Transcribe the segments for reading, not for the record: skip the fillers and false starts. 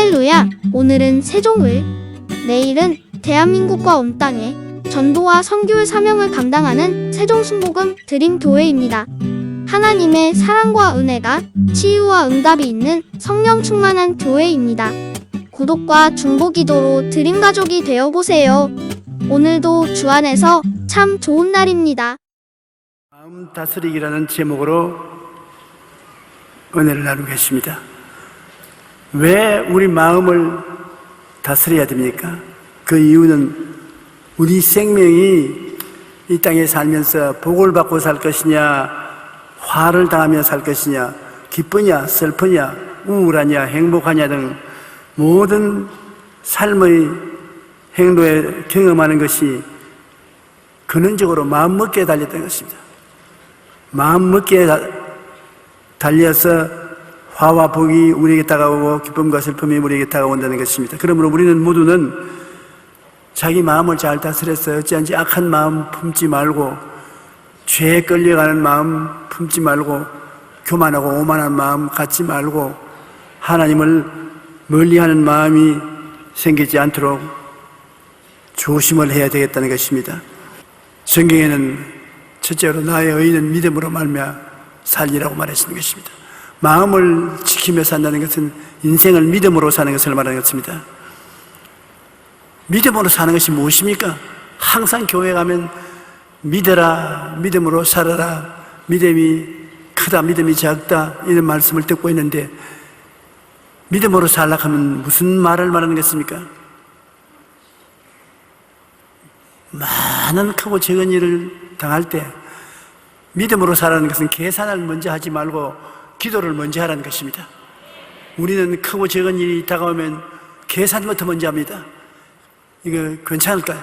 할렐루야! 오늘은 세종을, 내일은 대한민국과 온 땅에 전도와 선교의 사명을 감당하는 세종순복음 드림교회입니다. 하나님의 사랑과 은혜가 치유와 응답이 있는 성령 충만한 교회입니다. 구독과 중보기도로 드림가족이 되어보세요. 오늘도 주 안에서 참 좋은 날입니다. 마음 다스리기라는 제목으로 은혜를 나누고 계십니다. 왜 우리 마음을 다스려야 됩니까? 그 이유는 우리 생명이 이 땅에 살면서 복을 받고 살 것이냐, 화를 당하며 살 것이냐, 기쁘냐, 슬프냐, 우울하냐, 행복하냐 등 모든 삶의 행로에 경험하는 것이 근원적으로 마음먹기에 달렸던 것입니다. 마음먹기에 달려서 화와 복이 우리에게 다가오고 기쁨과 슬픔이 우리에게 다가온다는 것입니다. 그러므로 우리는 모두는 자기 마음을 잘 다스려서 어찌한지 악한 마음 품지 말고, 죄에 끌려가는 마음 품지 말고, 교만하고 오만한 마음 갖지 말고, 하나님을 멀리하는 마음이 생기지 않도록 조심을 해야 되겠다는 것입니다. 성경에는 첫째로 나의 의인은 믿음으로 말미암아 살리라고 말했는 것입니다. 마음을 지키며 산다는 것은 인생을 믿음으로 사는 것을 말하는 것입니다. 믿음으로 사는 것이 무엇입니까? 항상 교회 가면 믿어라, 믿음으로 살아라, 믿음이 크다, 믿음이 작다 이런 말씀을 듣고 있는데, 믿음으로 살라고 하면 무슨 말을 말하는 것입니까? 많은 크고 적은 일을 당할 때 믿음으로 살아가는 것은 계산을 먼저 하지 말고 기도를 먼저 하라는 것입니다. 우리는 크고 적은 일이 다가오면 계산부터 먼저 합니다. 이거 괜찮을까요?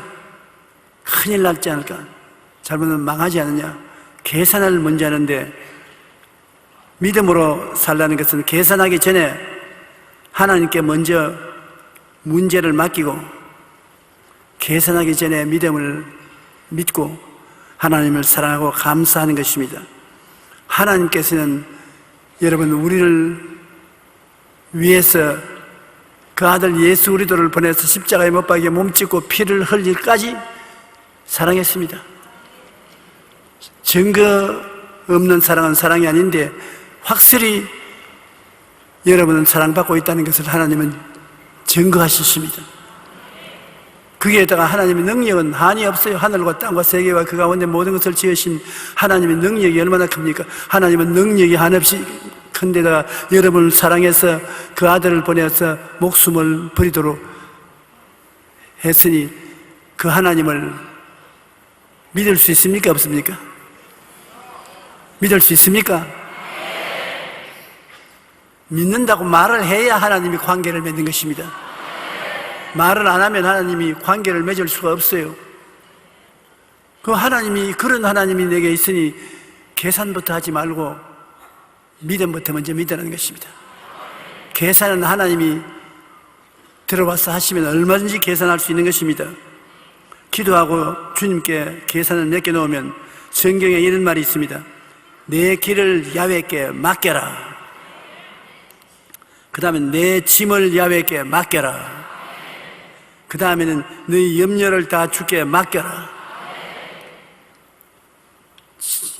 큰일 날지 않을까? 잘못하면 망하지 않느냐? 계산을 먼저 하는데, 믿음으로 살라는 것은 계산하기 전에 하나님께 먼저 문제를 맡기고, 계산하기 전에 믿음을 믿고 하나님을 사랑하고 감사하는 것입니다. 하나님께서는 여러분, 우리를 위해서 그 아들 예수 그리스도를 보내서 십자가에 못 박여 몸짓고 피를 흘릴까지 사랑했습니다. 증거 없는 사랑은 사랑이 아닌데, 확실히 여러분은 사랑받고 있다는 것을 하나님은 증거하셨습니다. 거기에다가 하나님의 능력은 한이 없어요. 하늘과 땅과 세계와 그 가운데 모든 것을 지으신 하나님의 능력이 얼마나 큽니까? 하나님은 능력이 한없이 큰데다가 여러분을 사랑해서 그 아들을 보내서 목숨을 버리도록 했으니, 그 하나님을 믿을 수 있습니까? 없습니까? 믿을 수 있습니까? 믿는다고 말을 해야 하나님이 관계를 맺는 것입니다. 말을 안 하면 하나님이 관계를 맺을 수가 없어요. 그 하나님이, 그런 하나님이 내게 있으니 계산부터 하지 말고 믿음부터 먼저 믿으라는 것입니다. 계산은 하나님이 들어와서 하시면 얼마든지 계산할 수 있는 것입니다. 기도하고 주님께 계산을 맡겨놓으면 성경에 이런 말이 있습니다. 내 길을 야훼께 맡겨라. 그 다음에 내 짐을 야훼께 맡겨라. 그 다음에는 너희 염려를 다 주께 맡겨라.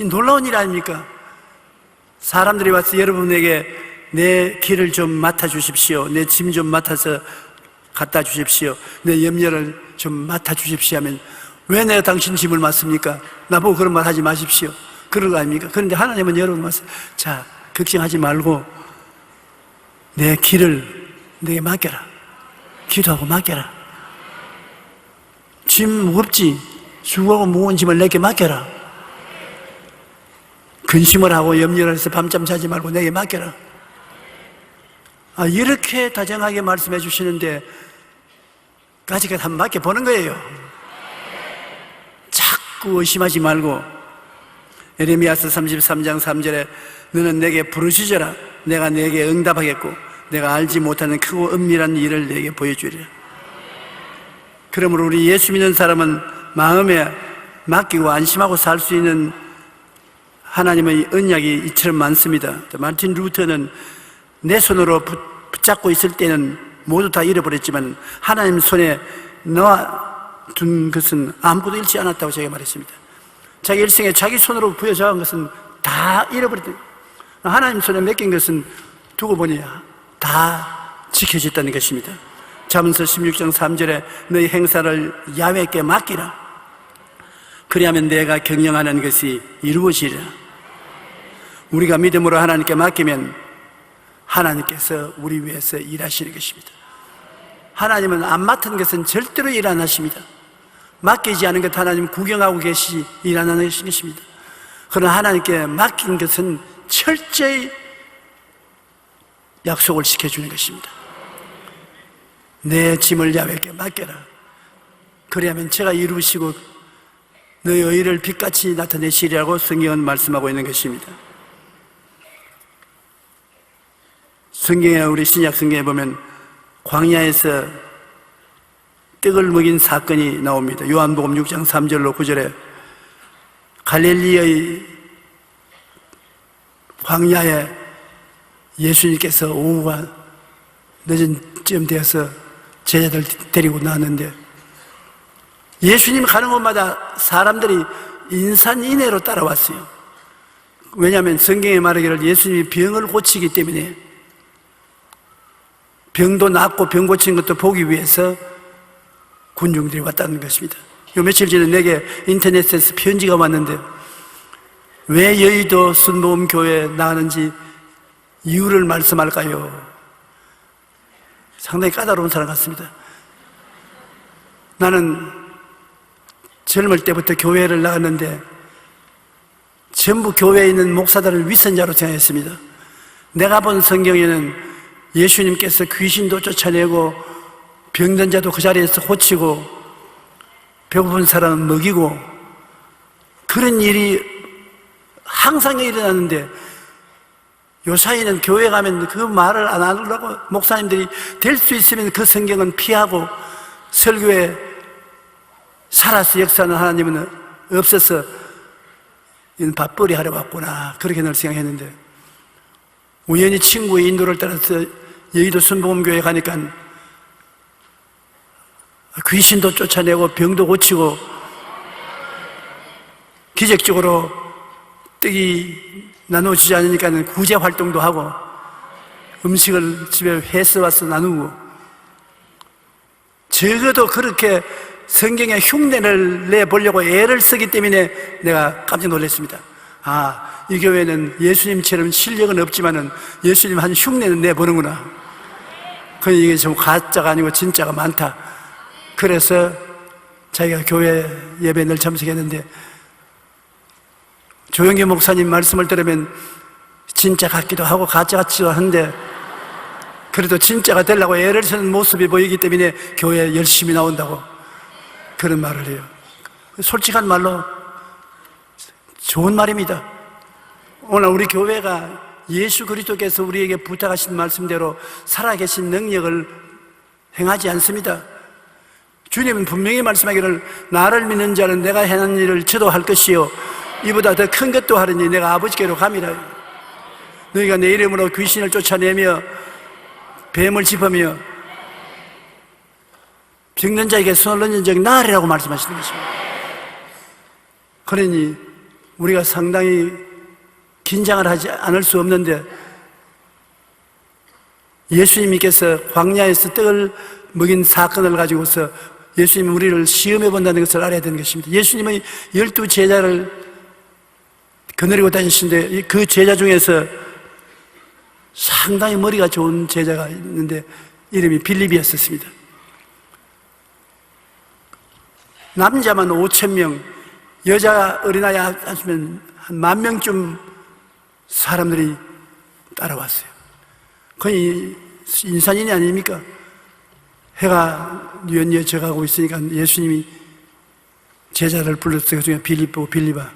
놀라운 일 아닙니까? 사람들이 와서 여러분에게 내 길을 좀 맡아주십시오, 내 짐 좀 맡아서 갖다 주십시오, 내 염려를 좀 맡아주십시오 하면, 왜 내가 당신 짐을 맡습니까? 나보고 그런 말 하지 마십시오, 그런 거 아닙니까? 그런데 하나님은 여러분 와서, 자, 걱정하지 말고 내 길을 내게 맡겨라. 기도하고 맡겨라. 짐 무겁지? 수고하고 무거운 짐을 내게 맡겨라. 근심을 하고 염려를 해서 밤잠 자지 말고 내게 맡겨라. 이렇게 다정하게 말씀해 주시는데 까지까지 한번 맡겨보는 거예요. 자꾸 의심하지 말고. 예레미야서 33장 3절에 너는 내게 부르짖어라. 내가 내게 응답하겠고 내가 알지 못하는 크고 은밀한 일을 내게 보여주리라. 그러므로 우리 예수 믿는 사람은 마음에 맡기고 안심하고 살 수 있는 하나님의 언약이 이처럼 많습니다. 마틴 루터는 내 손으로 붙잡고 있을 때는 모두 다 잃어버렸지만 하나님 손에 놓아둔 것은 아무것도 잃지 않았다고 제가 말했습니다. 자기 일생에 자기 손으로 부여잡은 것은 다 잃어버렸다. 하나님 손에 맡긴 것은 두고 보니 다 지켜졌다는 것입니다. 잠언서 16장 3절에 너희 행사를 야훼께 맡기라. 그리하면 내가 경영하는 것이 이루어지리라. 우리가 믿음으로 하나님께 맡기면 하나님께서 우리 위해서 일하시는 것입니다. 하나님은 안 맡은 것은 절대로 일 안 하십니다. 맡기지 않은 것 하나님 구경하고 계시 일 안 하는 것입니다. 그러나 하나님께 맡긴 것은 철저히 약속을 시켜주는 것입니다. 내 짐을 야훼께 맡겨라. 그리하면 제가 이루시고 너의 의를 빛같이 나타내시리라고 성경은 말씀하고 있는 것입니다. 성경에, 우리 신약 성경에 보면 광야에서 떡을 먹인 사건이 나옵니다. 요한복음 6장 3절로 9절에 갈릴리의 광야에 예수님께서 오후가 늦은 쯤 되어서 제자들 데리고 나왔는데 예수님 가는 곳마다 사람들이 인산인해로 따라왔어요. 왜냐하면 성경에 말하기를 예수님이 병을 고치기 때문에, 병도 낫고 병 고치는 것도 보기 위해서 군중들이 왔다는 것입니다. 요 며칠 전에 내게 인터넷에서 편지가 왔는데 왜 여의도 순복음교회에 나가는지 이유를 말씀할까요? 상당히 까다로운 사람 같습니다. 나는 젊을 때부터 교회를 나갔는데 전부 교회에 있는 목사들을 윗선자로 생각했습니다. 내가 본 성경에는 예수님께서 귀신도 쫓아내고 병든 자도 그 자리에서 고치고 배고픈 사람은 먹이고 그런 일이 항상 일어나는데 요사이는 교회 가면 그 말을 안 하려고 목사님들이 될 수 있으면 그 성경은 피하고 설교에 살아서 역사하는 하나님은 없어서 이는 밥벌이 하러 왔구나, 그렇게 늘 생각했는데 우연히 친구의 인도를 따라서 여의도 순복음교회에 가니까 귀신도 쫓아내고 병도 고치고 기적적으로 떡이 나눠주지 않으니까 구제 활동도 하고 음식을 집에 해서 와서 나누고, 적어도 그렇게 성경에 흉내를 내보려고 애를 쓰기 때문에 내가 깜짝 놀랐습니다. 아, 이 교회는 예수님처럼 실력은 없지만은 예수님 한 흉내는 내보는구나. 그 이게 좀 가짜가 아니고 진짜가 많다. 그래서 자기가 교회 예배에 늘 참석했는데 조영기 목사님 말씀을 들으면 진짜 같기도 하고 가짜 같기도 한데 그래도 진짜가 되려고 애를 쓰는 모습이 보이기 때문에 교회에 열심히 나온다고 그런 말을 해요. 솔직한 말로 좋은 말입니다. 오늘 우리 교회가 예수 그리스도께서 우리에게 부탁하신 말씀대로 살아계신 능력을 행하지 않습니다. 주님은 분명히 말씀하기를 나를 믿는 자는 내가 행한 일을 저도 할 것이요 이보다 더 큰 것도 하리니 내가 아버지께로 감이라. 너희가 내 이름으로 귀신을 쫓아내며 뱀을 짚으며 병든 자에게 손을 얹은 적이 나으리라고 말씀하시는 것입니다. 그러니 우리가 상당히 긴장을 하지 않을 수 없는데 예수님께서 광야에서 떡을 먹인 사건을 가지고서 예수님은 우리를 시험해 본다는 것을 알아야 되는 것입니다. 예수님의 12 제자를 거느리고 다니시는데 그 제자 중에서 상당히 머리가 좋은 제자가 있는데 이름이 빌립이었습니다. 남자만 5,000명, 여자 어린아이 하시면 한 10,000명쯤 사람들이 따라왔어요. 거의 인산인이 아닙니까? 해가 뉘엿뉘엿 져가고 있으니까 예수님이 제자를 불렀어요. 그 중에 빌립아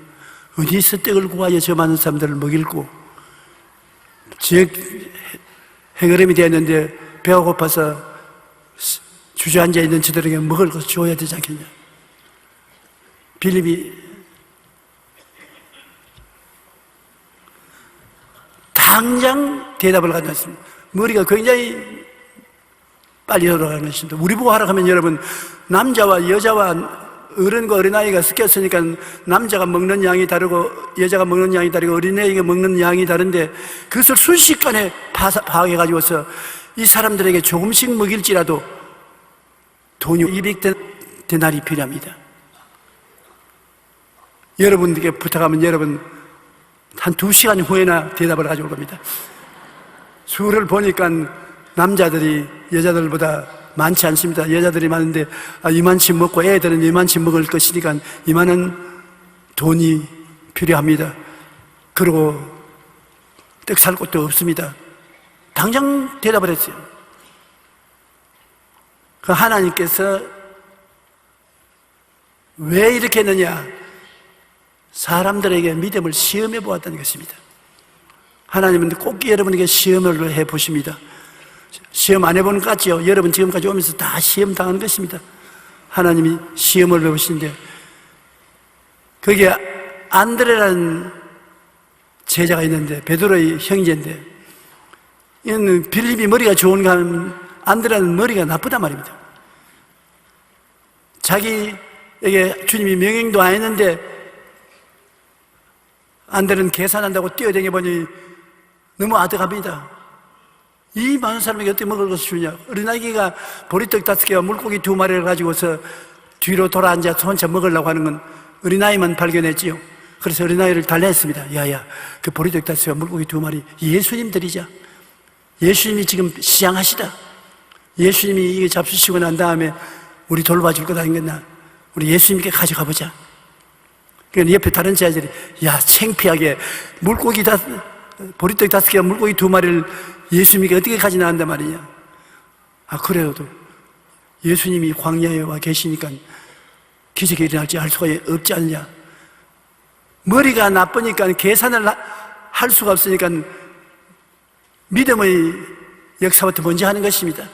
어디서 떡을 구하여 저 많은 사람들을 먹일고 해거름이 되었는데 배가 고파서 주저앉아 있는 저들에게 먹을 것을 줘야 되지 않겠냐. 빌립이 당장 대답을 가져왔습니다. 머리가 굉장히 빨리 돌아가는 것입니다. 우리 보고 하라 하면 여러분, 남자와 여자와 어른과 어린아이가 섞였으니까 남자가 먹는 양이 다르고 여자가 먹는 양이 다르고 어린아이가 먹는 양이 다른데 그것을 순식간에 파악해가지고서 이 사람들에게 조금씩 먹일지라도 돈이 200데나리 필요합니다. 여러분에게 부탁하면 여러분 한 2시간 후에나 대답을 가져올 겁니다. 수를 보니까 남자들이 여자들보다 많지 않습니다. 여자들이 많은데 이만치 먹고 애들은 이만치 먹을 것이니까 이만한 돈이 필요합니다. 그리고 떡 살 곳도 없습니다. 당장 대답을 했어요. 그 하나님께서 왜 이렇게 했느냐? 사람들에게 믿음을 시험해 보았다는 것입니다. 하나님은 꼭 여러분에게 시험을 해 보십니다. 시험 안 해보는 것 같죠? 여러분 지금까지 오면서 다 시험 당한 것입니다. 하나님이 시험을 해보시는데 거기에 안드레라는 제자가 있는데 베드로의 형제인데 이는 빌립이 머리가 좋은가 하면 안드레는 머리가 나쁘단 말입니다. 자기에게 주님이 명령도 안 했는데 안드레는 계산한다고 뛰어다녀 보니 너무 아득합니다. 이 많은 사람에게 어떻게 먹을 것을 주냐? 어린아이가 보리떡 5개와 물고기 2마리를 가지고서 뒤로 돌아앉아서 혼자 먹으려고 하는 건 어린아이만 발견했지요. 그래서 어린아이를 달래했습니다. 야야, 그 보리떡 5개와 물고기 2마리 예수님 드리자. 예수님이 지금 시장하시다. 예수님이 이게 잡수시고 난 다음에 우리 돌봐줄 것 아니겠나? 우리 예수님께 가져가 보자. 그러니까 옆에 다른 제자들이 야, 창피하게 보리떡 5개와 물고기 2마리를 예수님께 어떻게 가지나 한단 말이냐. 그래도 예수님이 광야에 와 계시니까 기적이 일어날지 알 수가 없지 않냐. 머리가 나쁘니까 계산을 할 수가 없으니까 믿음의 역사부터 먼저 하는 것입니다.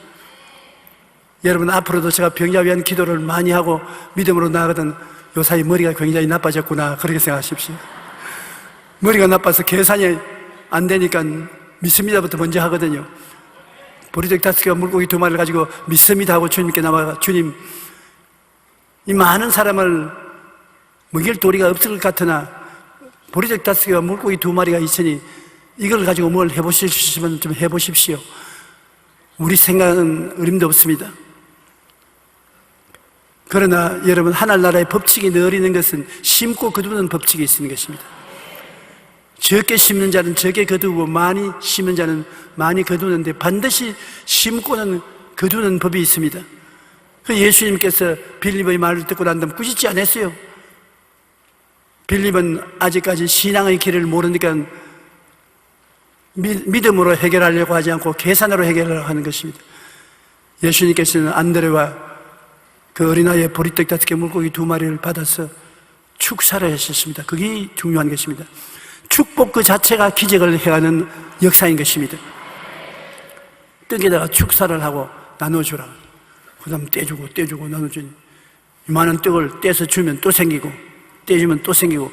여러분 앞으로도 제가 병자 위한 기도를 많이 하고 믿음으로 나아가던 요사이 머리가 굉장히 나빠졌구나 그렇게 생각하십시오. 머리가 나빠서 계산이 안 되니까 믿습니다부터 먼저 하거든요. 보리떡 5개와 물고기 2마리를 가지고 믿습니다 하고 주님께 나와가 주님 이 많은 사람을 먹일 도리가 없을 것 같으나 보리떡 5개와 물고기 2마리가 있으니 이걸 가지고 뭘 해보실 수 있으면 좀 해보십시오. 우리 생각은 어림도 없습니다. 그러나 여러분 하늘나라의 법칙이 늘 있는 것은 심고 거두는 법칙이 있는 것입니다. 적게 심는 자는 적게 거두고 많이 심는 자는 많이 거두는데 반드시 심고는 거두는 법이 있습니다. 예수님께서 빌립의 말을 듣고 난 다음 꾸짖지 않았어요. 빌립은 아직까지 신앙의 길을 모르니까 믿음으로 해결하려고 하지 않고 계산으로 해결하려고 하는 것입니다. 예수님께서는 안드레와 그 어린아이의 보리떡 5개 물고기 2마리를 받아서 축사를 하셨습니다. 그게 중요한 것입니다. 축복 그 자체가 기적을 해가는 역사인 것입니다. 떡에다가 축사를 하고 나눠주라. 그 다음 떼주고 나눠주니 이만한 떡을 떼서 주면 또 생기고 떼주면 또 생기고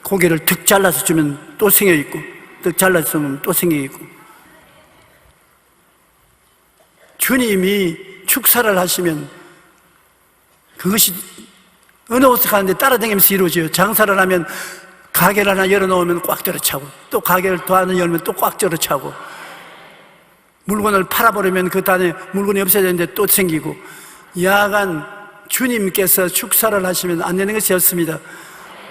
고개를 툭 잘라서 주면 또 생겨있고 떡 잘라서 주면 또 생겨있고 주님이 축사를 하시면 그것이 어느 곳에 가는데 따라다니면서 이루어져요. 장사를 하면 가게를 하나 열어놓으면 꽉 들어차고 또 가게를 더 하나 열면 또 꽉 들어차고 물건을 팔아버리면 그 안에 물건이 없어야 되는데 또 생기고 야간 주님께서 축사를 하시면 안 되는 것이 없습니다.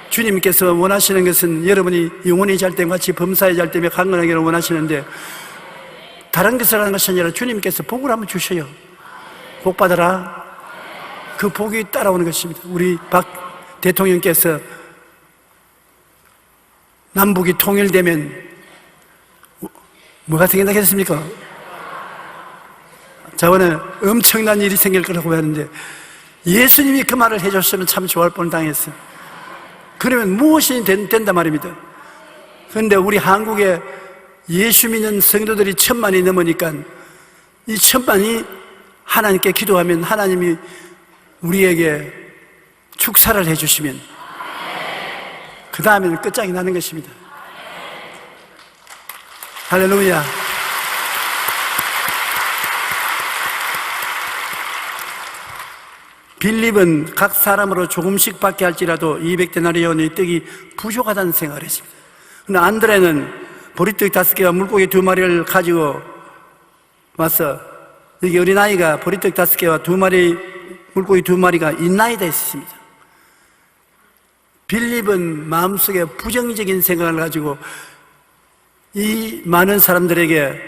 주님께서 원하시는 것은 여러분이 영혼이 잘 때 같이 범사에 잘 때며 강건하기를 원하시는데 다른 것을 하는 것이 아니라 주님께서 복을 한번 주셔요. 복 받아라. 그 복이 따라오는 것입니다. 우리 박 대통령께서 남북이 통일되면 뭐가 생긴다겠습니까? 저번에 엄청난 일이 생길 거라고 하는데 예수님이 그 말을 해줬으면 참 좋아할 뻔당했어요. 그러면 무엇이 된단 말입니다. 그런데 우리 한국에 예수 믿는 성도들이 1000만이 넘으니까 이 1000만이 하나님께 기도하면 하나님이 우리에게 축사를 해주시면 그 다음에는 끝장이 나는 것입니다. 할렐루야. 빌립은 각 사람으로 조금씩 받게 할지라도 200데나리온의 떡이 부족하다는 생각을 했습니다. 그러나 안드레는 보리떡 5개와 물고기 2마리를 가지고 와서 여기 어린아이가 보리떡 5개와 2마리 물고기 2마리가 있나이다 했습니다. 빌립은 마음속에 부정적인 생각을 가지고 이 많은 사람들에게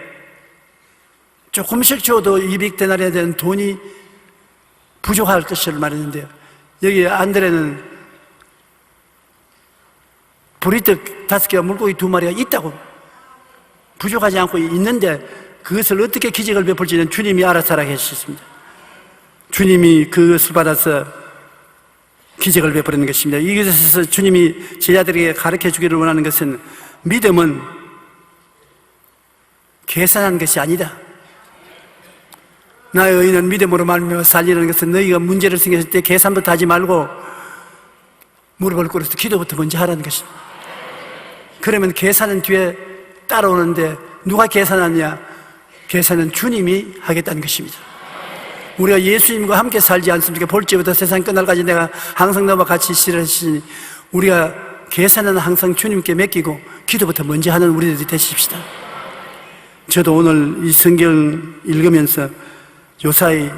조금씩 줘도 200데나리온에 되는 돈이 부족할 것을 말했는데요. 여기 안드레는 보리떡 5개와 물고기 2마리가 있다고, 부족하지 않고 있는데 그것을 어떻게 기적을 베풀지는 주님이 알아서 하라 하셨습니다. 주님이 그것을 받아서 기적을 베푸는 것입니다. 이것에서 주님이 제자들에게 가르쳐 주기를 원하는 것은 믿음은 계산한 것이 아니다. 나의 의인은 믿음으로 말미암아 살리는 것은 너희가 문제를 생겼을 때 계산부터 하지 말고 무릎을 꿇어서 기도부터 먼저 하라는 것입니다. 그러면 계산은 뒤에 따라오는데 누가 계산하느냐? 계산은 주님이 하겠다는 것입니다. 우리가 예수님과 함께 살지 않습니까? 볼지부터 세상 끝날까지 내가 항상 너와 같이 있으시니 우리가 계산은 항상 주님께 맡기고 기도부터 먼저 하는 우리들이 되십시다. 저도 오늘 이 성경 읽으면서 요사이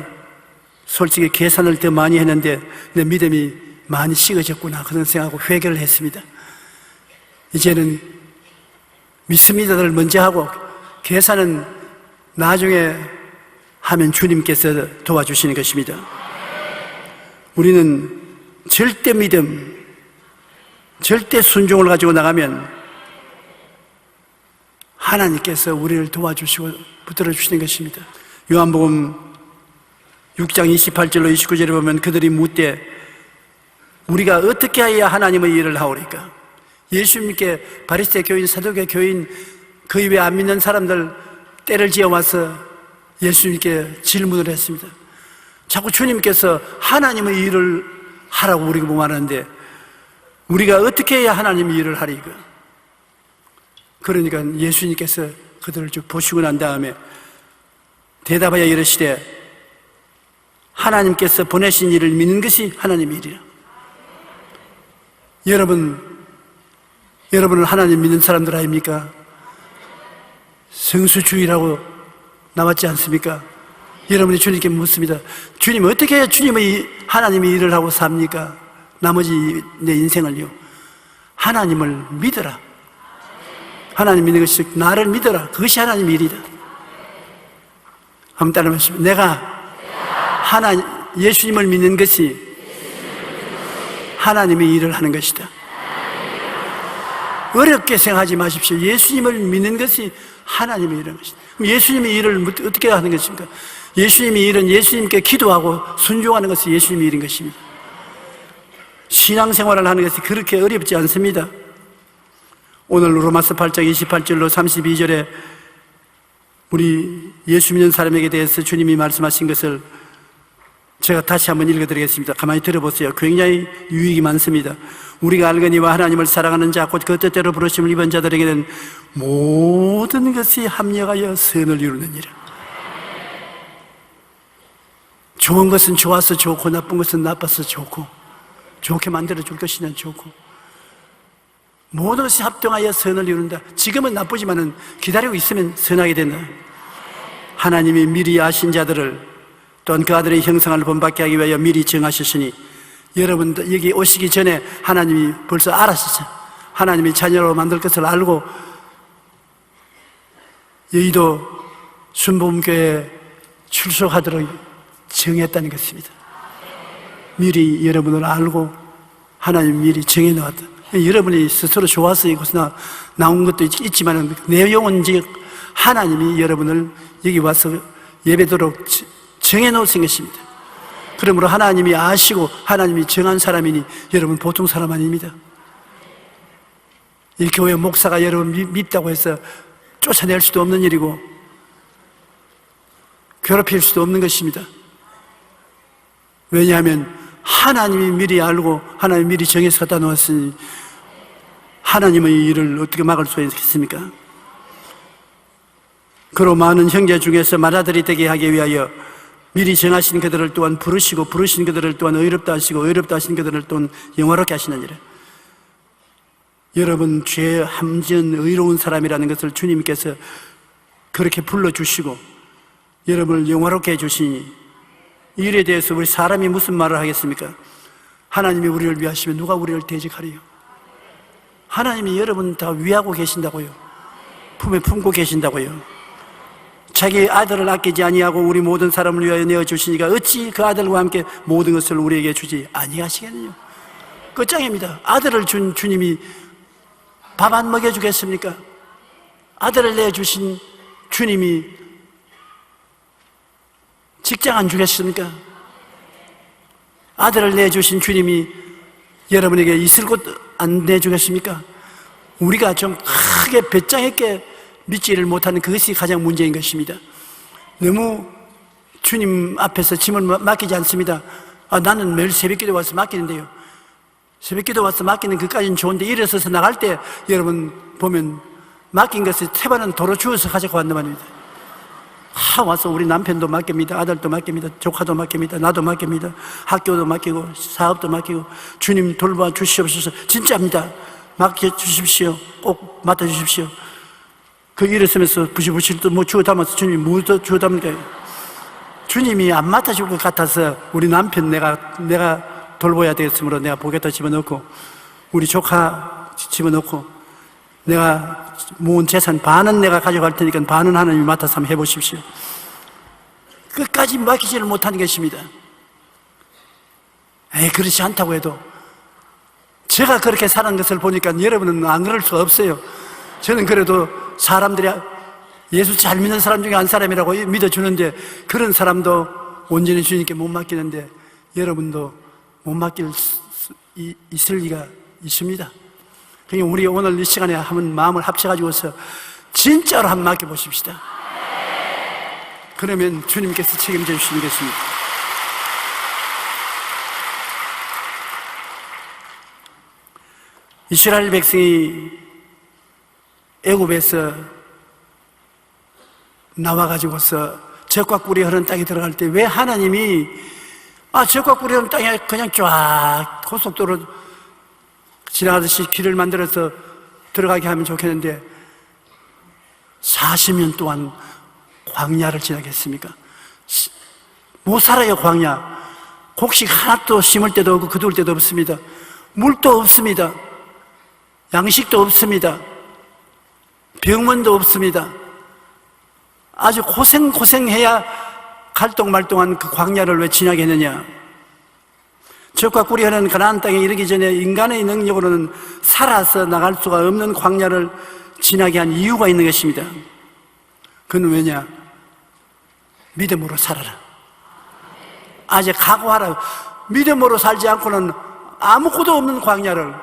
솔직히 계산을 더 많이 했는데 내 믿음이 많이 식어졌구나 그런 생각하고 회개를 했습니다. 이제는 믿습니다를 먼저 하고 계산은 나중에 하면 주님께서 도와주시는 것입니다. 우리는 절대 믿음, 절대 순종을 가지고 나가면 하나님께서 우리를 도와주시고 붙들어 주시는 것입니다. 요한복음 6장 28절로 29절에 보면 그들이 묻되 우리가 어떻게 해야 하나님의 일을 하오리까? 예수님께 바리새 교인, 사두개 교인, 그 이외에 안 믿는 사람들 때를 지어와서 예수님께 질문을 했습니다. 자꾸 주님께서 하나님의 일을 하라고 우리가 말하는데 우리가 어떻게 해야 하나님의 일을 하리까? 그러니까 예수님께서 그들을 쭉 보시고 난 다음에 대답하여 이르시되 하나님께서 보내신 일을 믿는 것이 하나님의 일이라. 여러분은 하나님 믿는 사람들 아닙니까? 성수주의라고 나왔지 않습니까? 여러분이 주님께 묻습니다. 주님, 어떻게 해야 하나님의 일을 하고 삽니까? 나머지 내 인생을요. 하나님을 믿어라. 하나님 믿는 것이 나를 믿어라. 그것이 하나님의 일이다. 한번 따라 하십시오. 내가 예수님을 믿는 것이 하나님의 일을 하는 것이다. 어렵게 생각하지 마십시오. 예수님을 믿는 것이 하나님의 일을 하는 것이다. 그럼 예수님의 일을 어떻게 하는 것입니까? 예수님의 일은 예수님께 기도하고 순종하는 것이 예수님의 일인 것입니다. 신앙생활을 하는 것이 그렇게 어렵지 않습니다. 오늘 로마서 8장 28절로 32절에 우리 예수 믿는 사람에게 대해서 주님이 말씀하신 것을 제가 다시 한번 읽어드리겠습니다. 가만히 들어보세요. 굉장히 유익이 많습니다. 우리가 알거니와 하나님을 사랑하는 자 곧 그 뜻대로 부르심을 입은 자들에게는 모든 것이 합력하여 선을 이루느니라. 좋은 것은 좋아서 좋고 나쁜 것은 나빠서 좋고 좋게 만들어줄 것이냐 좋고 모든 것이 합동하여 선을 이룬다. 지금은 나쁘지만은 기다리고 있으면 선하게 된다. 하나님이 미리 아신 자들을 또한 그 아들의 형상을 본받게 하기 위하여 미리 정하셨으니 여러분들 여기 오시기 전에 하나님이 벌써 알았었죠. 하나님이 자녀로 만들 것을 알고 여의도 순복음교회에 출석하도록 정했다는 것입니다. 미리 여러분을 알고 하나님이 미리 정해놓았다. 여러분이 스스로 좋아서 이곳에 나온 것도 있지만 내용은 즉 하나님이 여러분을 여기 와서 예배도록 정해놓으신 것입니다. 그러므로 하나님이 아시고 하나님이 정한 사람이니 여러분 보통 사람 아닙니다. 이 교회 목사가 여러분 밉다고 해서 쫓아낼 수도 없는 일이고 괴롭힐 수도 없는 것입니다. 왜냐하면 하나님이 미리 알고 하나님이 미리 정해서 갖다 놓았으니 하나님의 일을 어떻게 막을 수 있겠습니까? 그로 많은 형제 중에서 맏아들이 되게 하기 위하여 미리 정하신 그들을 또한 부르시고 부르신 그들을 또한 의롭다 하시고 의롭다 하신 그들을 또한 영화롭게 하시느니라. 여러분 죄 함전 의로운 사람이라는 것을 주님께서 그렇게 불러주시고 여러분을 영화롭게 해주시니 이 일에 대해서 우리 사람이 무슨 말을 하겠습니까? 하나님이 우리를 위하시면 누가 우리를 대적하리요? 하나님이 여러분 다 위하고 계신다고요. 품에 품고 계신다고요. 자기 아들을 아끼지 아니하고 우리 모든 사람을 위하여 내어주시니까 어찌 그 아들과 함께 모든 것을 우리에게 주지 아니하시겠느냐. 끝장입니다. 아들을 준 주님이 밥 안 먹여주겠습니까? 아들을 내주신 주님이 직장 안 주겠습니까? 아들을 내주신 주님이 여러분에게 있을 곳 안 내주겠습니까? 우리가 좀 크게 배짱 있게 믿지를 못하는 그것이 가장 문제인 것입니다. 너무 주님 앞에서 짐을 맡기지 않습니다. 나는 매일 새벽기도 와서 맡기는데요. 새벽기도 와서 맡기는 그까지는 좋은데 일어서서 나갈 때 여러분 보면 맡긴 것을 태반은 도로 주워서 가져고 왔단 말입니다. 와서 우리 남편도 맡깁니다. 아들도 맡깁니다. 조카도 맡깁니다. 나도 맡깁니다. 학교도 맡기고 사업도 맡기고 주님 돌봐 주시옵소서. 진짜입니다. 맡겨주십시오. 꼭 맡아주십시오. 그 일었으면서 부시부시 또 뭐 주워 담아서 주님 뭐 주워 담을까요? 주님이 안 맡아줄 것 같아서 우리 남편 내가 돌봐야 되겠으므로 내가 보겠다 집어넣고 우리 조카 집어넣고 내가 모은 재산 반은 내가 가져갈 테니까 반은 하나님이 맡아서 한번 해보십시오. 끝까지 맡기지를 못하는 것입니다. 그렇지 않다고 해도 제가 그렇게 사는 것을 보니까 여러분은 안 그럴 수가 없어요. 저는 그래도 사람들이 예수 잘 믿는 사람 중에 한 사람이라고 믿어주는데 그런 사람도 온전히 주님께 못 맡기는데 여러분도 못 맡길 수 있을 리가 있습니다. 그러니까 우리 오늘 이 시간에 한번 마음을 합쳐가지고서 진짜로 한번 맡겨보십시다. 그러면 주님께서 책임져 주시는 것입니다. 이스라엘 백성이 애굽에서 나와가지고서 적과 꿀이 흐르는 땅에 들어갈 때 왜 하나님이 적과 꿀이 흐르는 땅에 그냥 쫙 고속도로 지나가듯이 길을 만들어서 들어가게 하면 좋겠는데 40년 동안 광야를 지나겠습니까? 못 살아요. 광야 곡식 하나도 심을 데도 없고 거둘 데도 없습니다. 물도 없습니다. 양식도 없습니다. 병원도 없습니다. 아주 고생해야 갈동말동한 그 광야를 왜 지나겠느냐. 적과 꿀이 흐르는 가나안 땅에 이르기 전에 인간의 능력으로는 살아서 나갈 수가 없는 광야를 지나게 한 이유가 있는 것입니다. 그건 왜냐? 믿음으로 살아라. 이제 각오하라. 믿음으로 살지 않고는 아무것도 없는 광야를.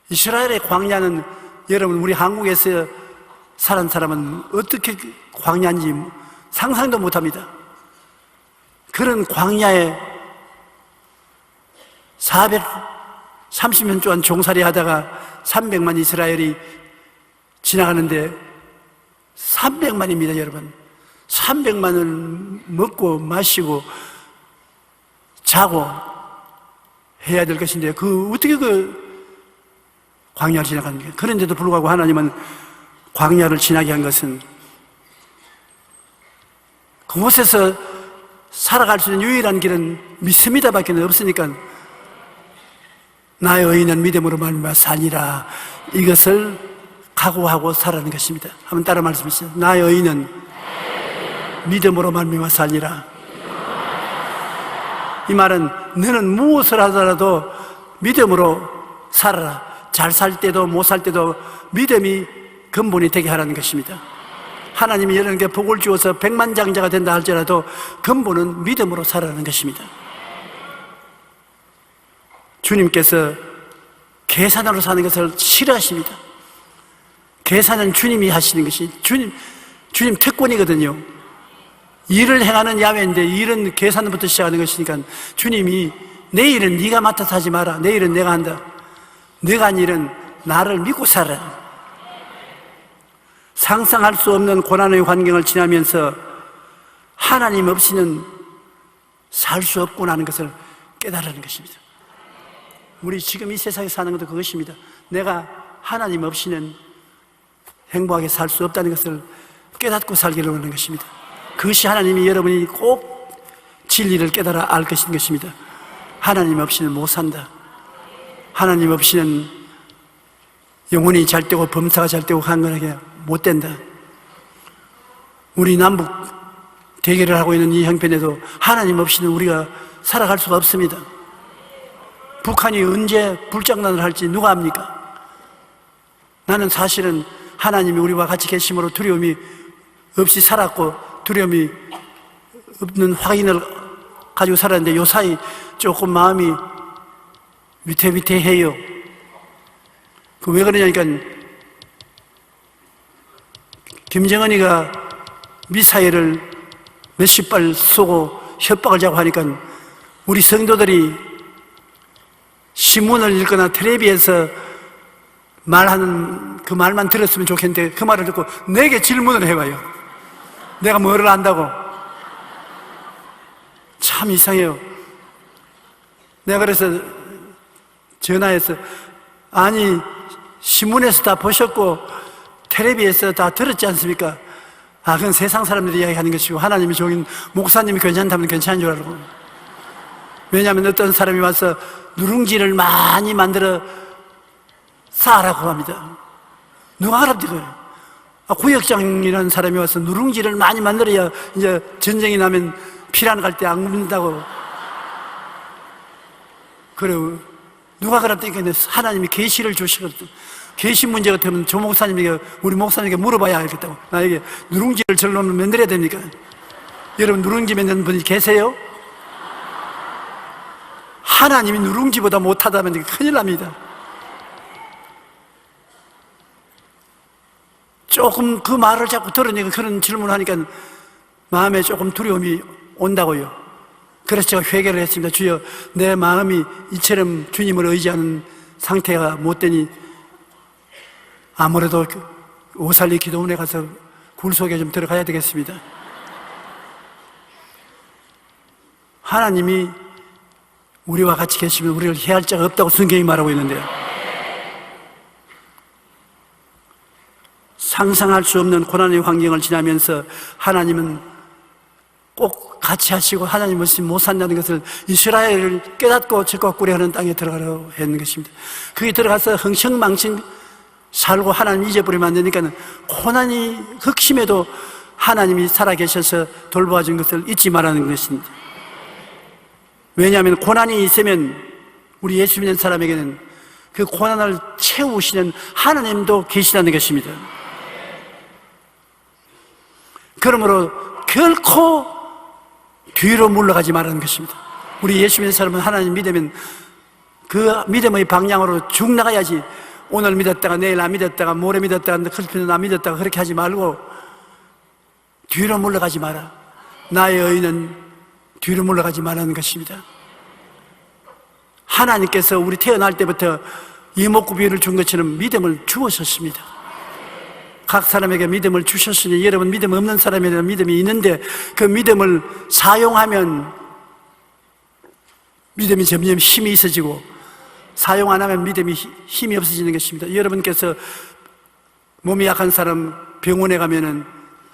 이스라엘의 광야는 여러분 우리 한국에서 사는 사람은 어떻게 광야인지 상상도 못합니다. 그런 광야에 430년 동안 종살이 하다가 300만 이스라엘이 지나가는데 300만입니다 여러분. 300만을 먹고 마시고 자고 해야 될 것인데 어떻게 광야를 지나갑니까? 그런데도 불구하고 하나님은 광야를 지나게 한 것은 그곳에서 살아갈 수 있는 유일한 길은 믿습니다 밖에 없으니까 나의 의인은 믿음으로 말미암아 살리라, 이것을 각오하고 살아가는 것입니다. 한번 따라 말씀하시죠. 나의 의인은 믿음으로 말미암아 살리라. 이 말은 너는 무엇을 하더라도 믿음으로 살아라. 잘 살 때도 못 살 때도 믿음이 근본이 되게 하라는 것입니다. 하나님이 여러분께 복을 주어서 백만장자가 된다 할지라도 근본은 믿음으로 살아가는 것입니다. 주님께서 계산으로 사는 것을 싫어하십니다. 계산은 주님이 하시는 것이 주님 특권이거든요. 일을 행하는 야훼인데 일은 계산부터 시작하는 것이니까 주님이 내 일은 네가 맡아서 하지 마라. 내 일은 내가 한다. 내가 한 일은 나를 믿고 살아라. 상상할 수 없는 고난의 환경을 지나면서 하나님 없이는 살 수 없구나 하는 것을 깨달으는 것입니다. 우리 지금 이 세상에 사는 것도 그것입니다. 내가 하나님 없이는 행복하게 살 수 없다는 것을 깨닫고 살기를 원하는 것입니다. 그것이 하나님이 여러분이 꼭 진리를 깨달아 알 것입니다. 하나님 없이는 못 산다. 하나님 없이는 영혼이 잘 되고 범사가 잘 되고 강건하게 못 된다. 우리 남북 대결을 하고 있는 이 형편에도 하나님 없이는 우리가 살아갈 수가 없습니다. 북한이 언제 불장난을 할지 누가 압니까? 나는 사실은 하나님이 우리와 같이 계심으로 두려움이 없이 살았고 두려움이 없는 확인을 가지고 살았는데 요사이 조금 마음이 위태위태해요. 왜 그러냐니까 김정은이가 미사일을 몇십 발 쏘고 협박을 자고 하니까 우리 성도들이 신문을 읽거나 텔레비에서 말하는 그 말만 들었으면 좋겠는데 그 말을 듣고 내게 질문을 해봐요. 내가 뭐를 안다고? 참 이상해요. 내가 그래서 전화해서 아니 신문에서 다 보셨고 텔레비에서 다 들었지 않습니까? 아, 그건 세상 사람들이 이야기하는 것이고 하나님이 좋은 목사님이 괜찮다면 괜찮은 줄 알고. 왜냐하면 어떤 사람이 와서 누룽지를 많이 만들어 쌓으라고 합니다. 누가 하랍니까? 구역장이라는 사람이 와서 누룽지를 많이 만들어야 이제 전쟁이 나면 피난 갈 때 안 굶는다고. 그래요. 누가 그랬다니까 하나님이 계시를 주시거든. 계시 문제 같으면 조 목사님에게 우리 목사님에게 물어봐야 알겠다고. 나에게 누룽지를 절로 만들어야 됩니까? 여러분 누룽지 만드는 분이 계세요? 하나님이 누룽지보다 못하다면 큰일 납니다. 조금 그 말을 자꾸 들으니까 그런 질문을 하니까 마음에 조금 두려움이 온다고요. 그래서 제가 회개를 했습니다. 주여, 내 마음이 이처럼 주님을 의지하는 상태가 못 되니 아무래도 오살리 기도원에 가서 굴 속에 좀 들어가야 되겠습니다. 하나님이 우리와 같이 계시면 우리를 해할 자가 없다고 성경이 말하고 있는데요. 상상할 수 없는 고난의 환경을 지나면서 하나님은 꼭 같이 하시고 하나님 없이 못 산다는 것을 이스라엘을 깨닫고 적과꾸려하는 땅에 들어가려고 했는 것입니다. 거기 들어가서 흥청망청 살고 하나님 잊어버리면 안 되니까 고난이 극심해도 하나님이 살아계셔서 돌보아준 것을 잊지 말라는 것입니다. 왜냐하면 고난이 있으면 우리 예수 믿는 사람에게는 그 고난을 채우시는 하나님도 계시다는 것입니다. 그러므로 결코 뒤로 물러가지 말라는 것입니다. 우리 예수 믿는 사람은 하나님 믿으면 그 믿음의 방향으로 쭉 나가야지. 오늘 믿었다가 내일 안 믿었다가 모레 믿었다가 그렇게는 안 믿었다가 그렇게 하지 말고 뒤로 물러가지 마라. 나의 의는 뒤로 물러가지 말라는 것입니다. 하나님께서 우리 태어날 때부터 이목구비를 준 것처럼 믿음을 주었었습니다. 각 사람에게 믿음을 주셨으니 여러분 믿음 없는 사람에게는 믿음이 있는데 그 믿음을 사용하면 믿음이 점점 힘이 있어지고 사용 안 하면 믿음이 힘이 없어지는 것입니다. 여러분께서 몸이 약한 사람 병원에 가면은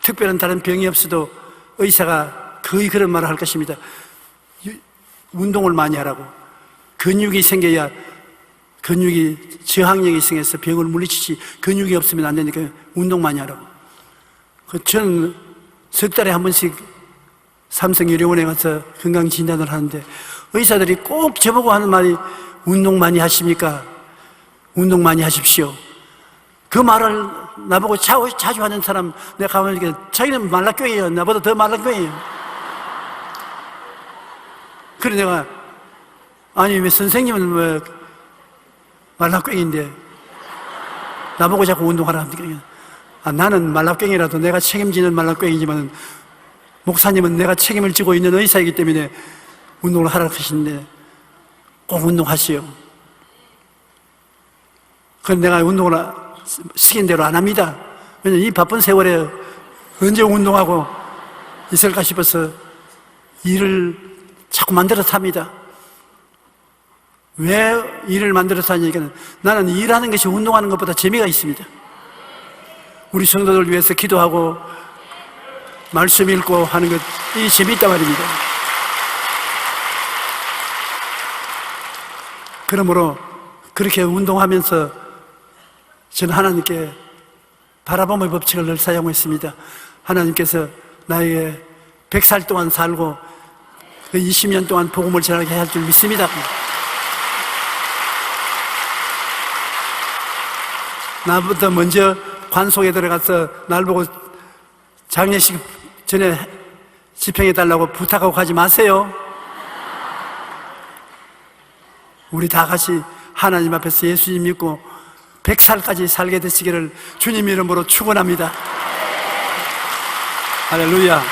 특별한 다른 병이 없어도 의사가 거의 그런 말을 할 것입니다. 운동을 많이 하라고. 근육이 생겨야 근육이 저항력이 생겨서 병을 물리치지 근육이 없으면 안 되니까 운동 많이 하라고. 저는 석 달에 한 번씩 삼성의료원에 가서 건강진단을 하는데 의사들이 꼭 저보고 하는 말이 운동 많이 하십니까? 운동 많이 하십시오. 그 말을 나보고 자주 하는 사람 내가 가보니까 자기는 말라교예요. 나보다 더 말라교예요. 그래 내가 아니 왜 선생님은 왜 말라교인데 나보고 자꾸 운동하라 합니까? 나는 말라교이라도 내가 책임지는 말라교이지만 목사님은 내가 책임을 지고 있는 의사이기 때문에 운동을 하라고 하시는데 꼭 운동하시오. 그럼 내가 운동을 시킨 대로 안 합니다. 왜냐면 이 바쁜 세월에 언제 운동하고 있을까 싶어서 일을 자꾸 만들어서 합니다. 왜 일을 만들어서 하니까 나는 일하는 것이 운동하는 것보다 재미가 있습니다. 우리 성도들 위해서 기도하고 말씀 읽고 하는 것, 이 재미있단 말입니다. 그러므로 그렇게 운동하면서 저는 하나님께 바라봄의 법칙을 늘 사용했습니다. 하나님께서 나에게 100살 동안 살고 그 20년 동안 복음을 전하게 할 줄 믿습니다. 나보다 먼저 관속에 들어가서 날 보고 장례식 전에 집행해달라고 부탁하고 가지 마세요. 우리 다 같이 하나님 앞에서 예수님 믿고 100살까지 살게 되시기를 주님 이름으로 축원합니다. 할렐루야.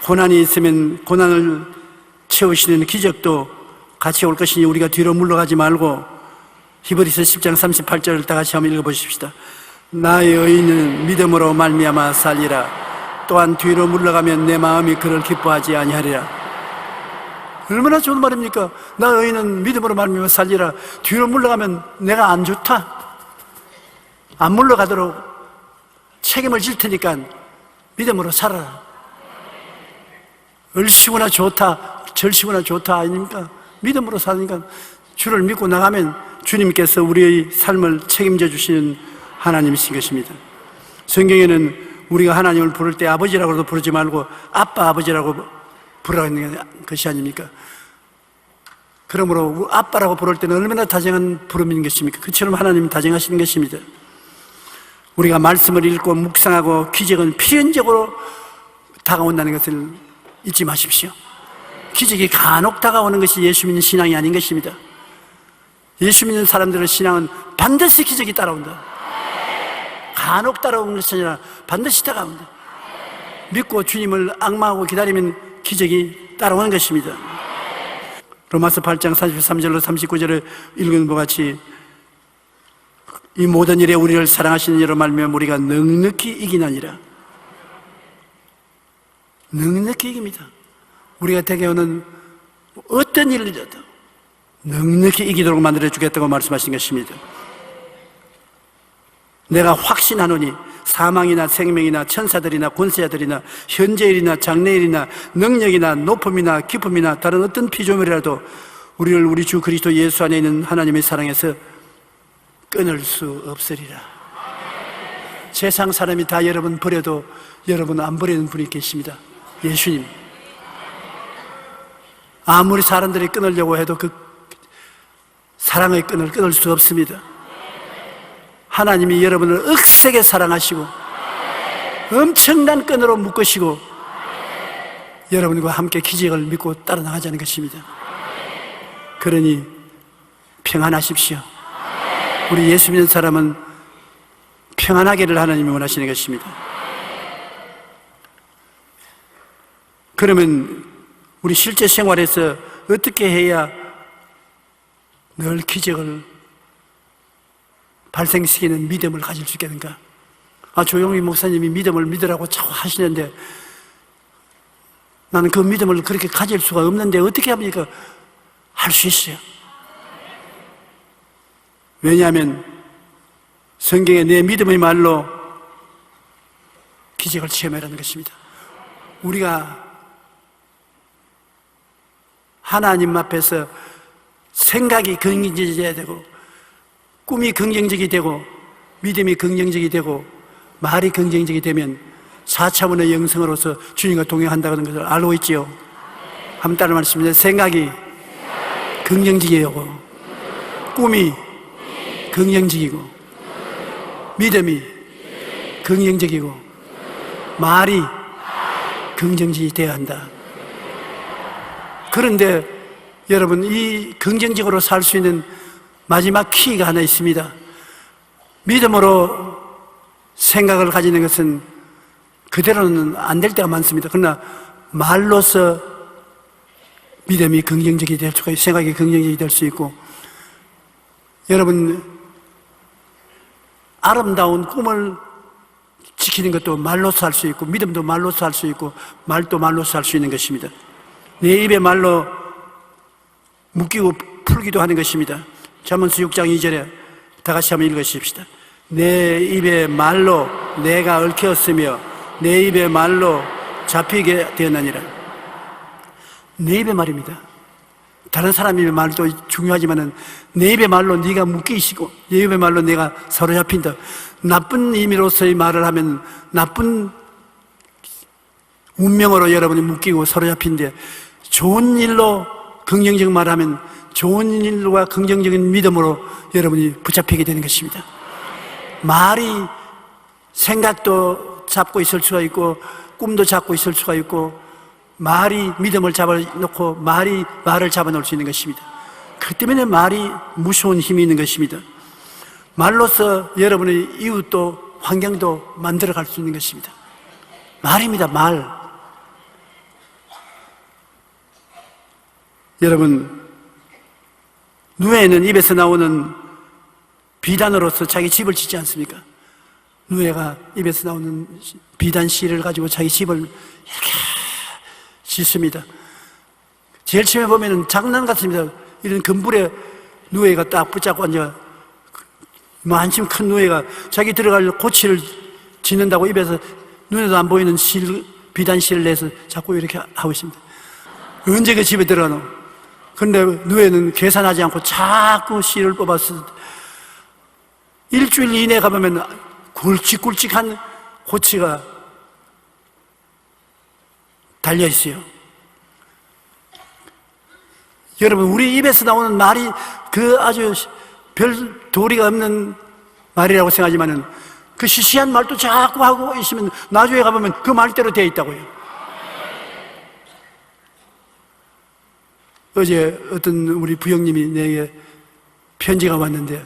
고난이 있으면 고난을 채우시는 기적도 같이 올 것이니 우리가 뒤로 물러가지 말고 히브리서 10장 38절을 다 같이 한번 읽어보십시다. 나의 의인은 믿음으로 말미암아 살리라. 또한 뒤로 물러가면 내 마음이 그를 기뻐하지 아니하리라. 얼마나 좋은 말입니까? 나의 의인은 믿음으로 말미암아 살리라. 뒤로 물러가면 내가 안 좋다, 안 물러가도록 책임을 질 테니까 믿음으로 살아라. 얼씨구나 좋다, 절씨구나 좋다 아닙니까? 믿음으로 사니까 주를 믿고 나가면 주님께서 우리의 삶을 책임져 주시는 하나님이신 것입니다. 성경에는 우리가 하나님을 부를 때 아버지라고도 부르지 말고 아빠, 아버지라고 부르는 것이 아닙니까? 그러므로 아빠라고 부를 때는 얼마나 다정한 부름인 것입니까? 그처럼 하나님은 다정하시는 것입니다. 우리가 말씀을 읽고 묵상하고 기적은 필연적으로 다가온다는 것을 잊지 마십시오. 기적이 간혹 다가오는 것이 예수 믿는 신앙이 아닌 것입니다. 예수 믿는 사람들의 신앙은 반드시 기적이 따라온다. 간혹 따라오는 것이 아니라 반드시 다가온다. 믿고 주님을 앙망하고 기다리면 기적이 따라오는 것입니다. 로마서 8장 33절로 39절을 읽은 것 같이 이 모든 일에 우리를 사랑하시는 이로 말미암아 우리가 넉넉히 이기나니라. 넉넉히 이깁니다. 우리가 되게 오는 어떤 일이라도 넉넉히 이기도록 만들어 주겠다고 말씀하신 것입니다. 내가 확신하노니 사망이나 생명이나 천사들이나 권세자들이나 현재일이나 장래일이나 능력이나 높음이나 깊음이나 다른 어떤 피조물이라도 우리를 우리 주 그리스도 예수 안에 있는 하나님의 사랑에서 끊을 수 없으리라. 세상 사람이 다 여러분 버려도 여러분 안 버리는 분이 계십니다. 예수님. 아무리 사람들이 끊으려고 해도 그 사랑의 끈을 끊을 수 없습니다. 하나님이 여러분을 억세게 사랑하시고 엄청난 끈으로 묶으시고 여러분과 함께 기적을 믿고 따라 나가자는 것입니다. 그러니 평안하십시오. 우리 예수 믿는 사람은 평안하기를 하나님이 원하시는 것입니다. 그러면 우리 실제 생활에서 어떻게 해야 늘 기적을 발생시키는 믿음을 가질 수 있겠는가? 조용히 목사님이 믿음을 믿으라고 자꾸 하시는데 나는 그 믿음을 그렇게 가질 수가 없는데 어떻게 합니까? 할 수 있어요. 왜냐하면 성경에 내 믿음의 말로 기적을 체험하라는 것입니다. 우리가 하나님 앞에서 생각이 긍정적이어야 되고 꿈이 긍정적이 되고 믿음이 긍정적이 되고 말이 긍정적이 되면 4차원의 영성으로서 주님과 동행한다는 것을 알고 있지요. 한번 따라 말씀드립니다. 생각이 긍정적이고 꿈이 긍정적이고 믿음이 긍정적이고 말이 긍정적이 되어야 한다. 그런데 여러분, 이 긍정적으로 살 수 있는 마지막 키가 하나 있습니다. 믿음으로 생각을 가지는 것은 그대로는 안 될 때가 많습니다. 그러나 말로서 믿음이 긍정적이 될 수가 있고 생각이 긍정적이 될 수 있고, 여러분 아름다운 꿈을 지키는 것도 말로서 할 수 있고, 믿음도 말로서 할 수 있고, 말도 말로서 할 수 있는 것입니다. 내 입에 말로 묶이고 풀기도 하는 것입니다. 잠언서 6장 2절에 다 같이 한번 읽으십시다. 내 입에 말로 내가 얽혔으며 내 입에 말로 잡히게 되었느니라. 내 입의 말입니다. 다른 사람 입의 말도 중요하지만은 내 입의 말로 네가 묶이시고 내 입의 말로 내가 사로잡힌다. 나쁜 의미로서의 말을 하면 나쁜 운명으로 여러분이 묶이고 사로잡힌데, 좋은 일로 긍정적 말을 하면 좋은 일과 긍정적인 믿음으로 여러분이 붙잡히게 되는 것입니다. 말이 생각도 잡고 있을 수가 있고 꿈도 잡고 있을 수가 있고, 말이 믿음을 잡아놓고 말이 말을 잡아놓을 수 있는 것입니다. 그 때문에 말이 무서운 힘이 있는 것입니다. 말로서 여러분의 이웃도 환경도 만들어갈 수 있는 것입니다. 말입니다. 말. 여러분, 누에는 입에서 나오는 비단으로서 자기 집을 짓지 않습니까? 누에가 입에서 나오는 비단 씨를 가지고 자기 집을 이렇게 짓습니다. 제일 처음에 보면 장난 같습니다. 이런 금불에 누에가 딱 붙잡고 앉아, 한참 큰 누에가 자기 들어갈 고치를 짓는다고 입에서 눈에도 안 보이는 비단 씨를 내서 자꾸 이렇게 하고 있습니다. 언제 그 집에 들어가노? 근데 누에는 계산하지 않고 자꾸 씨를 뽑아서 일주일 이내에 가보면 굵직굵직한 고치가 달려있어요. 여러분, 우리 입에서 나오는 말이 그 아주 별 도리가 없는 말이라고 생각하지만은 그 시시한 말도 자꾸 하고 있으면 나중에 가보면 그 말대로 되어 있다고요. 어제 어떤 우리 부형님이 내게 편지가 왔는데,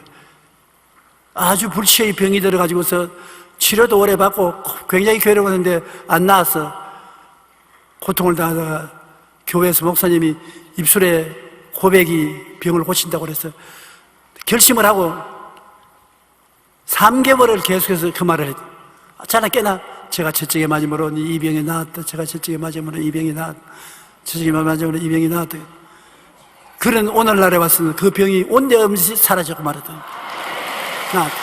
아주 불치의 병이 들어가지고서 치료도 오래 받고 굉장히 괴로웠는데 안 나았어. 고통을 당하다가 교회에서 목사님이 입술에 고백이 병을 고친다고 그래서 결심을 하고 3개월을 계속해서 그 말을 했죠. 자나 깨나? 제가 채찍에 맞음으로 이 병이 나았다. 제가 채찍에 맞음으로 이 병이 나았다. 채찍에 맞음으로 이 병이 나았다. 그런 오늘날에 왔으면 그 병이 온데없이 사라졌고 말았다. 나았다.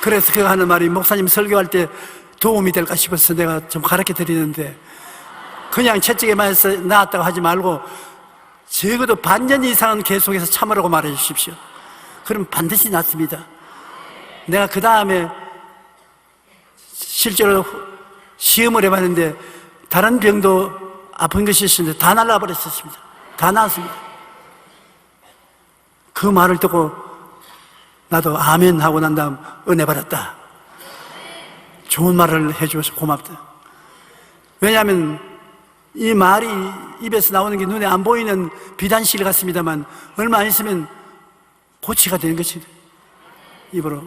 그래서 그가 하는 말이, 목사님 설교할 때 도움이 될까 싶어서 내가 좀 가르쳐 드리는데, 그냥 채찍에 맞아서 나았다고 하지 말고 적어도 반년 이상은 계속해서 참으라고 말해 주십시오. 그럼 반드시 낫습니다. 내가 그 다음에 실제로 시험을 해봤는데 다른 병도 아픈 것이 있었는데 다 날라버렸었습니다. 다 나았습니다. 그 말을 듣고 나도 아멘 하고 난 다음 은혜 받았다. 좋은 말을 해줘서 고맙다. 왜냐하면 이 말이 입에서 나오는 게 눈에 안 보이는 비단실 같습니다만 얼마 안 있으면 고치가 되는 것이 입으로.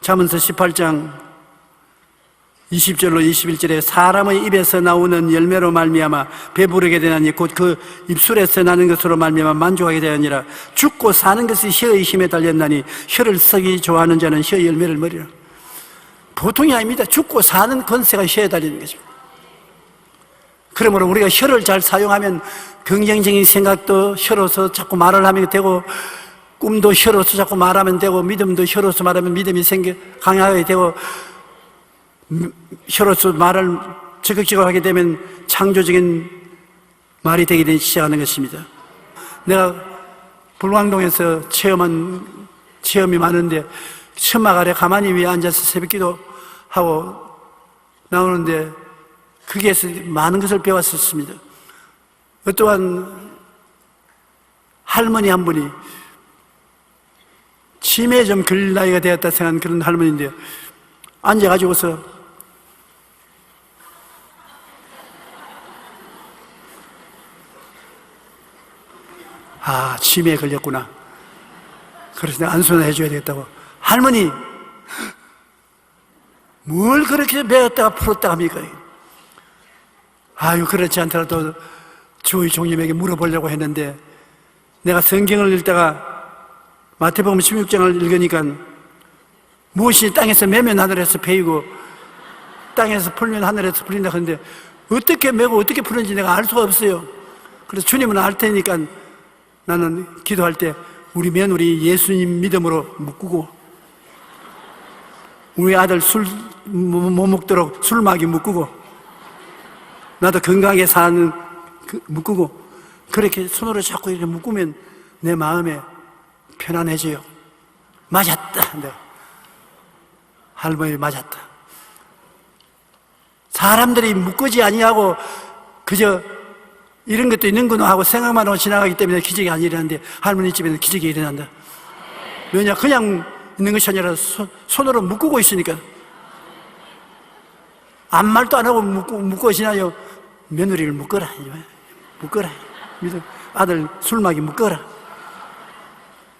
잠언서 18장 20절로 21절에 사람의 입에서 나오는 열매로 말미암아 배부르게 되나니 곧 그 입술에서 나는 것으로 말미암아 만족하게 되느니라. 죽고 사는 것이 혀의 힘에 달렸나니 혀를 쓰기 좋아하는 자는 혀의 열매를 먹으리라. 보통이 아닙니다. 죽고 사는 권세가 혀에 달리는 것입니다. 그러므로 우리가 혀를 잘 사용하면 긍정적인 생각도 혀로서 자꾸 말을 하면 되고, 꿈도 혀로서 자꾸 말하면 되고, 믿음도 혀로서 말하면 믿음이 강하게 되고, 혀로서 말을 적극적으로 하게 되면 창조적인 말이 되게 시작하는 것입니다. 내가 불광동에서 체험한 체험이 많은데, 천막 아래 가만히 위에 앉아서 새벽기도 하고 나오는데 거기에서 많은 것을 배웠었습니다. 또한 할머니 한 분이 치매에 좀 걸릴 나이가 되었다 생각하는 그런 할머니인데, 앉아가지고서 치매에 걸렸구나. 그래서 내가 안수나 해줘야 되겠다고. 할머니, 뭘 그렇게 배웠다가 풀었다 합니까? 그렇지 않더라도 주의 종님에게 물어보려고 했는데, 내가 성경을 읽다가 마태복음 16장을 읽으니까 무엇이 땅에서 매면 하늘에서 베이고 땅에서 풀면 하늘에서 풀린다 하는데 어떻게 매고 어떻게 푸는지 내가 알 수가 없어요. 그래서 주님은 알 테니까 나는 기도할 때 우리 며느리 예수님 믿음으로 묶고 우리 아들 술 못 먹도록 술막이 묶고 나도 건강하게 사는 묶고 그렇게 손으로 자꾸 이렇게 묶으면 내 마음에 편안해져요. 맞았다. 네. 할머니 맞았다. 사람들이 묶지 아니하고 그저 이런 것도 있는구나 하고 생각만 하고 지나가기 때문에 기적이 안 일어나는데 할머니 집에는 기적이 일어난다. 왜냐? 그냥 있는 것이 아니라 손으로 묶고 있으니까. 아무 말도 안 하고 묶고 지나요. 며느리를 묶어라. 묶어라. 아들 술막이 묶어라.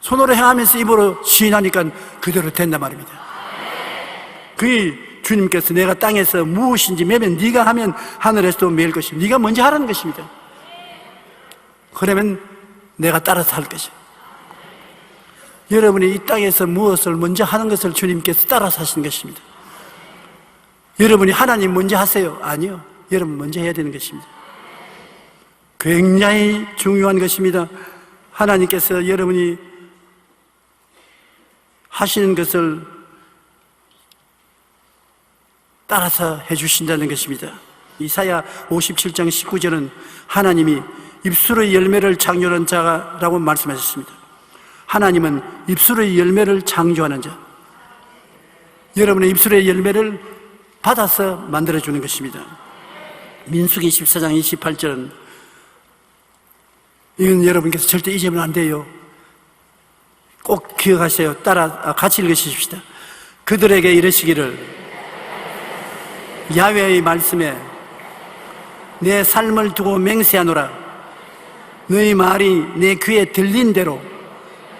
손으로 행하면서 입으로 시인하니까 그대로 된단 말입니다. 그게 주님께서 내가 땅에서 무엇인지 매면 네가 하면 하늘에서도 매일 것입니다. 네가 먼저 하라는 것입니다. 그러면 내가 따라서 할 것이에요. 여러분이 이 땅에서 무엇을 먼저 하는 것을 주님께서 따라서 하시는 것입니다. 여러분이 하나님 먼저 하세요. 아니요. 여러분 먼저 해야 되는 것입니다. 굉장히 중요한 것입니다. 하나님께서 여러분이 하시는 것을 따라서 해주신다는 것입니다. 이사야 57장 19절은 하나님이 입술의 열매를 창조하는 자라고 말씀하셨습니다. 하나님은 입술의 열매를 창조하는 자, 여러분의 입술의 열매를 받아서 만들어주는 것입니다. 민수기 14장 28절은 이건 여러분께서 절대 잊으면 안 돼요. 꼭 기억하세요. 같이 읽으십시다. 그들에게 이르시기를 야훼의 말씀에 내 삶을 두고 맹세하노라. 너희 말이 내 귀에 들린 대로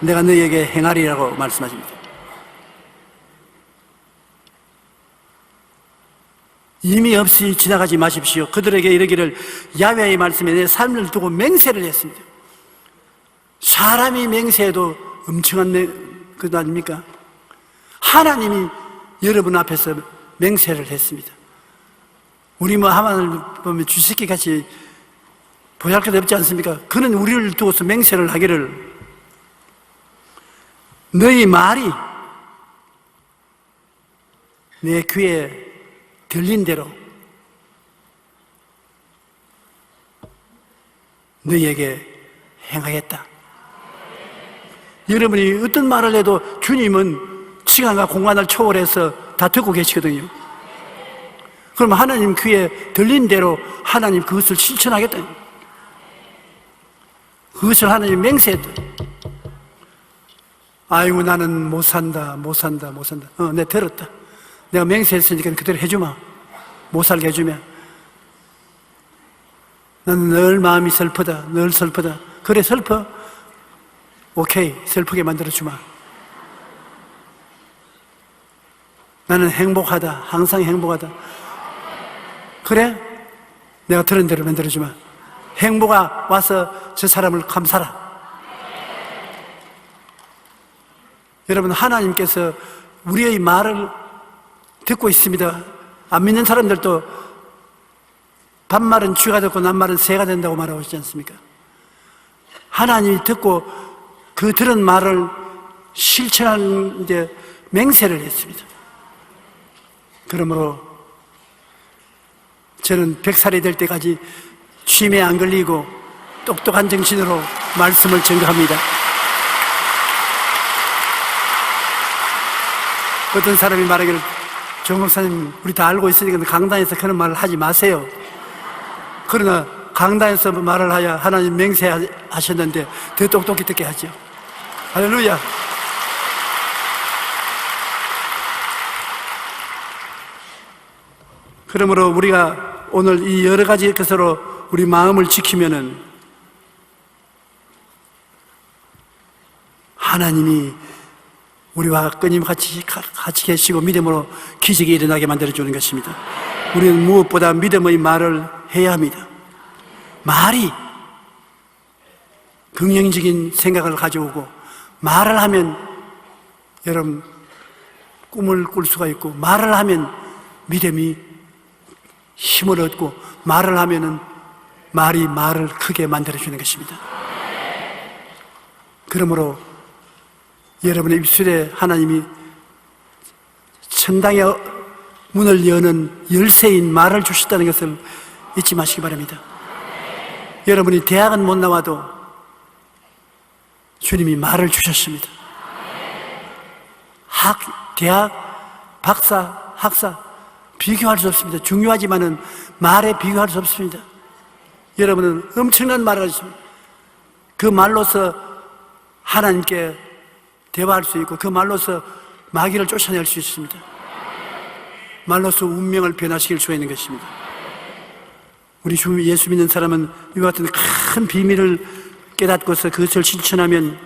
내가 너희에게 행하리라고 말씀하십니다. 의미 없이 지나가지 마십시오. 그들에게 이르기를 야훼의 말씀에 내 삶을 두고 맹세를 했습니다. 사람이 맹세해도 엄청난 것 아닙니까? 하나님이 여러분 앞에서 맹세를 했습니다. 우리 하만을 보면 쥐새끼 같이 보잘것 없지 않습니까? 그는 우리를 두고서 맹세를 하기를 너희 말이 내 귀에 들린 대로 너희에게 행하겠다. 여러분이 어떤 말을 해도 주님은 시간과 공간을 초월해서 다 듣고 계시거든요. 그럼 하나님 귀에 들린 대로 하나님 그것을 실천하겠다. 그것을 하나님 맹세했다. 아이고 나는 못 산다. 내가 들었다. 내가 맹세했으니까 그대로 해주마. 못 살게 해주면 나는 늘 마음이 슬프다. 늘 슬프다. 그래 슬퍼? 오케이, 슬프게 만들어주마. 나는 행복하다. 항상 행복하다. 그래? 내가 들은 대로 만들어주마. 행복아 와서 저 사람을 감싸라. 여러분, 하나님께서 우리의 말을 듣고 있습니다. 안 믿는 사람들도 반말은 쥐가 듣고 낱말은 새가 된다고 말하고 있지 않습니까? 하나님이 듣고 그 들은 말을 실천하는 데 맹세를 했습니다. 그러므로 저는 100살이 될 때까지 쉼에 안 걸리고 똑똑한 정신으로 말씀을 전가합니다. 어떤 사람이 말하기를 정 목사님 우리 다 알고 있으니까 강단에서 그런 말을 하지 마세요. 그러나 강단에서 말을 하여 하나님 맹세하셨는데 더 똑똑히 듣게 하죠. 할렐루야. 그러므로 우리가 오늘 이 여러 가지 것으로 우리 마음을 지키면은 하나님이 우리와 끊임없이 같이 계시고 믿음으로 기적이 일어나게 만들어주는 것입니다. 우리는 무엇보다 믿음의 말을 해야 합니다. 말이 긍정적인 생각을 가져오고 말을 하면 여러분 꿈을 꿀 수가 있고, 말을 하면 믿음이 힘을 얻고, 말을 하면은 말이 말을 크게 만들어주는 것입니다. 그러므로 여러분의 입술에 하나님이 천당의 문을 여는 열쇠인 말을 주셨다는 것을 잊지 마시기 바랍니다. 여러분이 대학은 못 나와도 주님이 말을 주셨습니다. 대학, 박사, 학사 비교할 수 없습니다. 중요하지만은 말에 비교할 수 없습니다. 여러분은 엄청난 말을 하십니다. 그 말로서 하나님께 대화할 수 있고, 그 말로서 마귀를 쫓아낼 수 있습니다. 말로서 운명을 변화시킬 수가 있는 것입니다. 우리 주 예수 믿는 사람은 이와 같은 큰 비밀을 깨닫고서 그것을 실천하면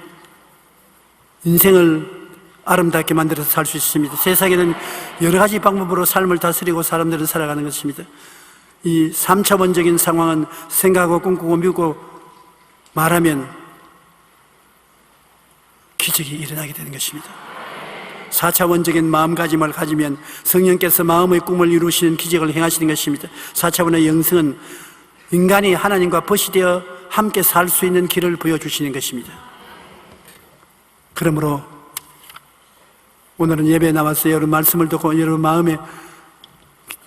인생을 아름답게 만들어서 살 수 있습니다. 세상에는 여러 가지 방법으로 삶을 다스리고 사람들은 살아가는 것입니다. 이 3차원적인 상황은 생각하고 꿈꾸고 믿고 말하면 기적이 일어나게 되는 것입니다. 4차원적인 마음가짐을 가지면 성령께서 마음의 꿈을 이루시는 기적을 행하시는 것입니다. 4차원의 영성은 인간이 하나님과 벗이 되어 함께 살 수 있는 길을 보여주시는 것입니다. 그러므로 오늘은 예배에 나와서 여러분 말씀을 듣고 여러분 마음에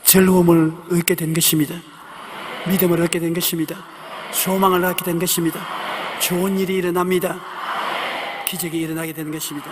즐거움을 얻게 된 것입니다. 믿음을 얻게 된 것입니다. 소망을 얻게 된 것입니다. 좋은 일이 일어납니다. 기적이 일어나게 되는 것입니다.